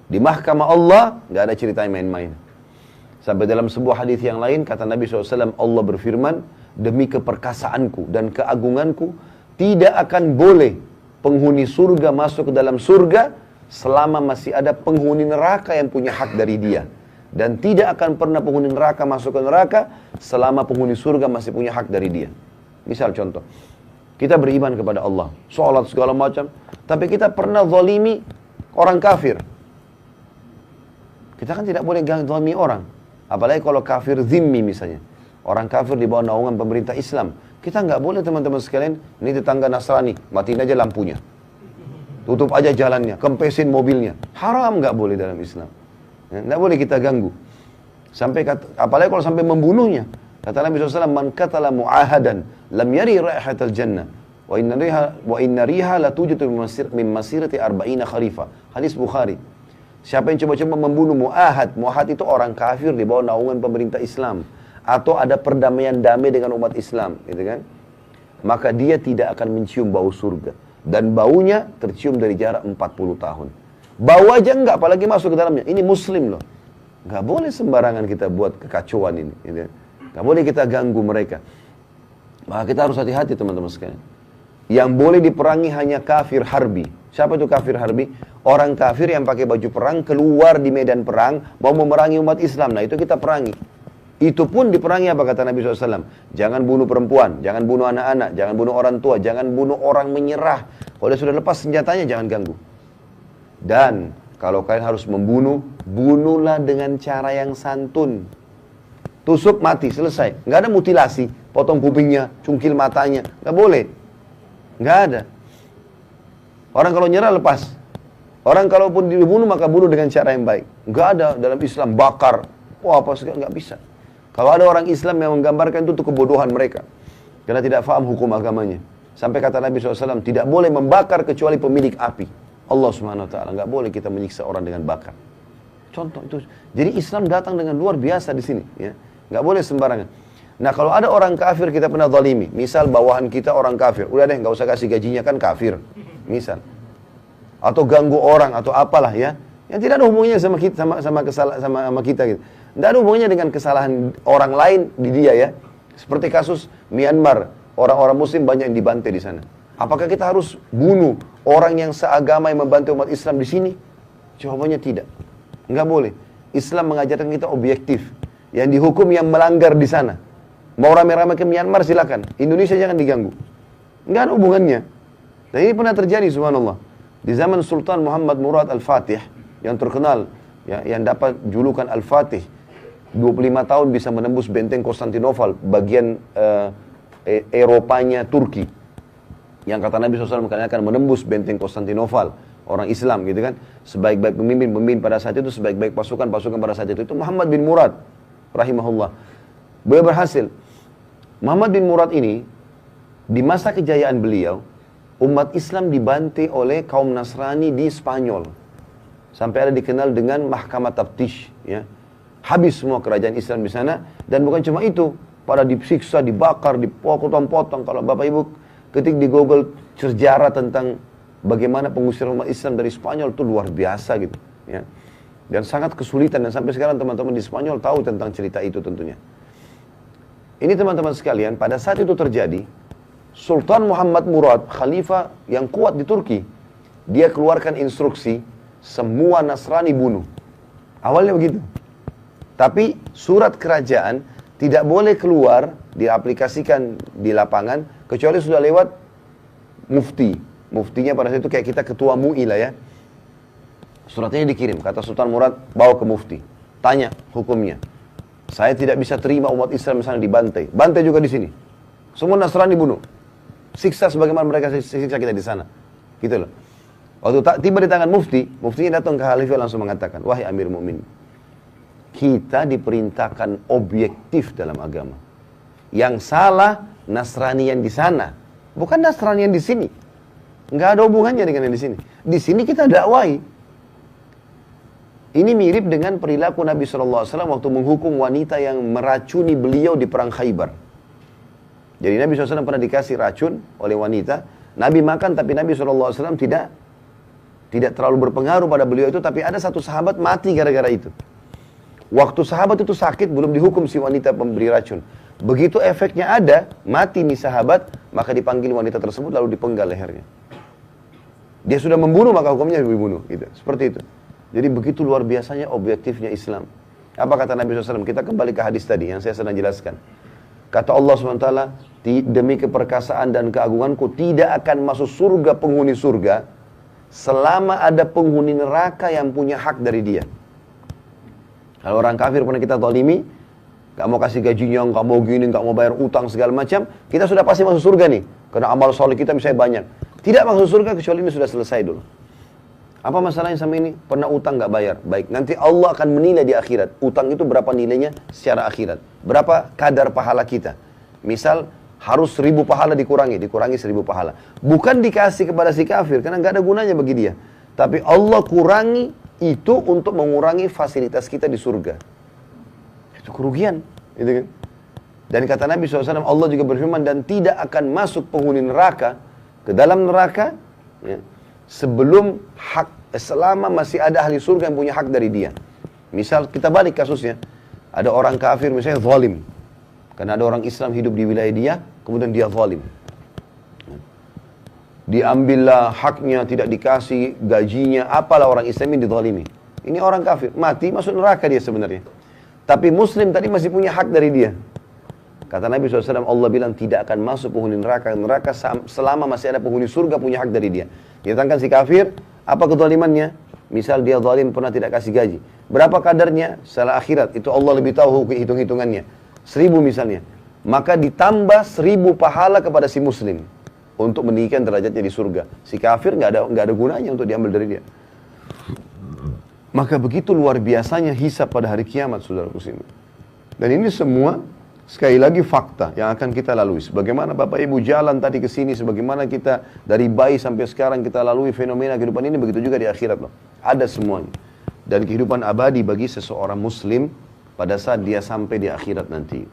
Di mahkamah Allah nggak ada cerita main-main. Sampai dalam sebuah hadis yang lain kata Nabi SAW, Allah berfirman, demi keperkasaanku dan keagunganku, tidak akan boleh penghuni surga masuk ke dalam surga selama masih ada penghuni neraka yang punya hak dari dia. Dan tidak akan pernah penghuni neraka masuk ke neraka selama penghuni surga masih punya hak dari dia. Misal contoh, kita beriman kepada Allah, sholat segala macam, tapi kita pernah zalimi orang kafir. Kita kan tidak boleh zalimi orang. Apalagi kalau kafir zimmi misalnya. Orang kafir di bawah naungan pemerintah Islam. Kita nggak boleh teman-teman sekalian, ini tetangga Nasrani, matiin aja lampunya. Tutup aja jalannya, kempesin mobilnya. Haram nggak boleh dalam Islam. Nggak boleh kita ganggu. Apalagi kalau sampai membunuhnya. Kata Nabi SAW, man qatala mu'ahadan lam yari raihatal jannah wa inna riha la tujitu min masirati arba'ina kharifah. Hadis Bukhari. Siapa yang coba-coba membunuh mu'ahad itu orang kafir di bawah naungan pemerintah Islam, atau ada perdamaian damai dengan umat Islam, gitu kan? Maka dia tidak akan mencium bau surga, dan baunya tercium dari jarak 40 tahun. Bau aja enggak, apalagi masuk ke dalamnya. Ini muslim loh. Enggak boleh sembarangan kita buat kekacauan ini, gitu. Enggak boleh kita ganggu mereka. Maka kita harus hati-hati teman-teman sekalian. Yang boleh diperangi hanya kafir harbi. Siapa itu kafir harbi? Orang kafir yang pakai baju perang keluar di medan perang mau memerangi umat Islam. Nah itu kita perangi. Itu pun diperangi apa kata Nabi SAW? Jangan bunuh perempuan, jangan bunuh anak-anak, jangan bunuh orang tua, jangan bunuh orang menyerah. Kalau dia sudah lepas senjatanya jangan ganggu. Dan kalau kalian harus membunuh, bunuhlah dengan cara yang santun. Tusuk mati, selesai. Nggak ada mutilasi, potong kupingnya, cungkil matanya. Nggak boleh. Nggak ada. Orang kalau nyerah lepas. Orang kalaupun dibunuh maka bunuh dengan cara yang baik. Nggak ada dalam Islam bakar. Wah apa segala, nggak bisa. Kalau ada orang Islam yang menggambarkan itu kebodohan mereka. Karena tidak faham hukum agamanya. Sampai kata Nabi SAW, tidak boleh membakar kecuali pemilik api. Allah Subhanahu Wa Taala, nggak boleh kita menyiksa orang dengan bakar. Contoh itu. Jadi Islam datang dengan luar biasa di sini, ya. Nggak boleh sembarangan. Nah kalau ada orang kafir kita pernah zalimi, misal bawahan kita orang kafir, udah deh nggak usah kasih gajinya kan kafir, misal. Atau ganggu orang atau apalah ya, yang tidak ada hubungannya sama kita, sama kita gitu. Tidak ada hubungannya dengan kesalahan orang lain di dia ya. Seperti kasus Myanmar, orang-orang Muslim banyak yang dibantai di sana. Apakah kita harus bunuh orang yang seagama yang membantu umat Islam di sini? Jawabannya tidak. Enggak boleh. Islam mengajarkan kita objektif. Yang dihukum yang melanggar di sana. Mau rame-rame ke Myanmar silakan. Indonesia jangan diganggu. Enggak ada hubungannya. Dan ini pernah terjadi subhanallah. Di zaman Sultan Muhammad Murad Al-Fatih yang terkenal, ya, yang dapat julukan Al-Fatih, 25 tahun bisa menembus benteng Konstantinopel, bagian Eropanya Turki. Yang kata Nabi SAW akan menembus benteng Konstantinopel, orang Islam gitu kan. Sebaik-baik pemimpin pada saat itu, sebaik-baik pasukan pada saat itu Muhammad bin Murad rahimahullah. Beliau berhasil. Muhammad bin Murad ini, di masa kejayaan beliau, umat Islam dibantai oleh kaum Nasrani di Spanyol. Sampai ada dikenal dengan Mahkamah Taftish, ya. Habis semua kerajaan Islam di sana, dan bukan cuma itu, pada disiksa, dibakar, dipotong-potong. Kalau Bapak Ibu ketik di Google sejarah tentang bagaimana pengusiran umat Islam dari Spanyol, itu luar biasa gitu, ya. Dan sangat kesulitan, dan sampai sekarang teman-teman di Spanyol tahu tentang cerita itu tentunya. Ini teman-teman sekalian, pada saat itu terjadi, Sultan Muhammad Murad, khalifah yang kuat di Turki, dia keluarkan instruksi, semua Nasrani bunuh. Awalnya begitu. Tapi surat kerajaan tidak boleh keluar, diaplikasikan di lapangan, kecuali sudah lewat mufti. Muftinya pada saat itu kayak kita ketua MUI lah ya. Suratnya dikirim, kata Sultan Murad, bawa ke mufti. Tanya hukumnya. Saya tidak bisa terima umat Islam misalnya dibantai. Bantai juga di sini. Semua Nasrani bunuh. Siksa sebagaimana mereka siksa kita di sana. Gitu loh. Waktu tiba di tangan mufti, muftinya datang ke khalifah langsung mengatakan, wahai Amir Mu'min, kita diperintahkan objektif dalam agama. Yang salah Nasrani yang di sana, bukan Nasrani yang di sini. Nggak ada hubungannya dengan yang di sini. Di sini kita dakwai. Ini mirip dengan perilaku Nabi SAW waktu menghukum wanita yang meracuni beliau di perang Khaybar. Jadi Nabi SAW pernah dikasih racun oleh wanita. Nabi makan tapi Nabi SAW tidak tidak terlalu berpengaruh pada beliau itu, tapi ada satu sahabat mati gara-gara itu. Waktu sahabat itu sakit, belum dihukum si wanita pemberi racun. Begitu efeknya ada, mati nih sahabat, maka dipanggil wanita tersebut lalu dipenggal lehernya. Dia sudah membunuh, maka hukumnya dibunuh. Gitu. Seperti itu. Jadi begitu luar biasanya objektifnya Islam. Apa kata Nabi SAW? Kita kembali ke hadis tadi yang saya sedang jelaskan. Kata Allah SWT, demi keperkasaan dan keagunganku, tidak akan masuk surga penghuni surga, selama ada penghuni neraka yang punya hak dari dia. Kalau orang kafir pernah kita zalimi, gak mau kasih gajinya, gak mau gini, gak mau bayar utang segala macam, kita sudah pasti masuk surga nih. Karena amal soleh kita misalnya banyak. Tidak masuk surga kecuali ini sudah selesai dulu. Apa masalahnya sama ini? Pernah utang gak bayar. Baik, nanti Allah akan menilai di akhirat. Utang itu berapa nilainya secara akhirat. Berapa kadar pahala kita. Misal harus 1000 pahala dikurangi 1000 pahala. Bukan dikasih kepada si kafir, karena gak ada gunanya bagi dia. Tapi Allah kurangi itu untuk mengurangi fasilitas kita di surga. Itu kerugian. Gitu kan? Dan kata Nabi SAW, Allah juga berfirman, dan tidak akan masuk penghuni neraka ke dalam neraka ya, sebelum selama masih ada ahli surga yang punya hak dari dia. Misal kita balik kasusnya, ada orang kafir misalnya zalim, karena ada orang Islam hidup di wilayah dia, kemudian dia zalim. Diambillah haknya, tidak dikasih gajinya, apalah orang Islam ini dizalimi. Ini orang kafir, mati masuk neraka dia sebenarnya. Tapi Muslim tadi masih punya hak dari dia. Kata Nabi SAW, Allah bilang tidak akan masuk penghuni neraka selama masih ada penghuni surga punya hak dari dia. Ditangkan si kafir, apa kezalimannya? Misal dia zalim pernah tidak kasih gaji. Berapa kadarnya? Setelah akhirat, itu Allah lebih tahu hitung-hitungannya. 1000 misalnya. Maka ditambah 1000 pahala kepada si Muslim untuk meninggikan derajatnya di surga. Si kafir nggak ada gunanya untuk diambil dari dia. Maka begitu luar biasanya hisab pada hari kiamat, saudaraku sini. Dan ini semua sekali lagi fakta yang akan kita lalui. Sebagaimana Bapak Ibu jalan tadi ke sini, sebagaimana kita dari bayi sampai sekarang kita lalui fenomena kehidupan ini, begitu juga di akhirat loh. Ada semuanya. Dan kehidupan abadi bagi seseorang Muslim pada saat dia sampai di akhirat nanti.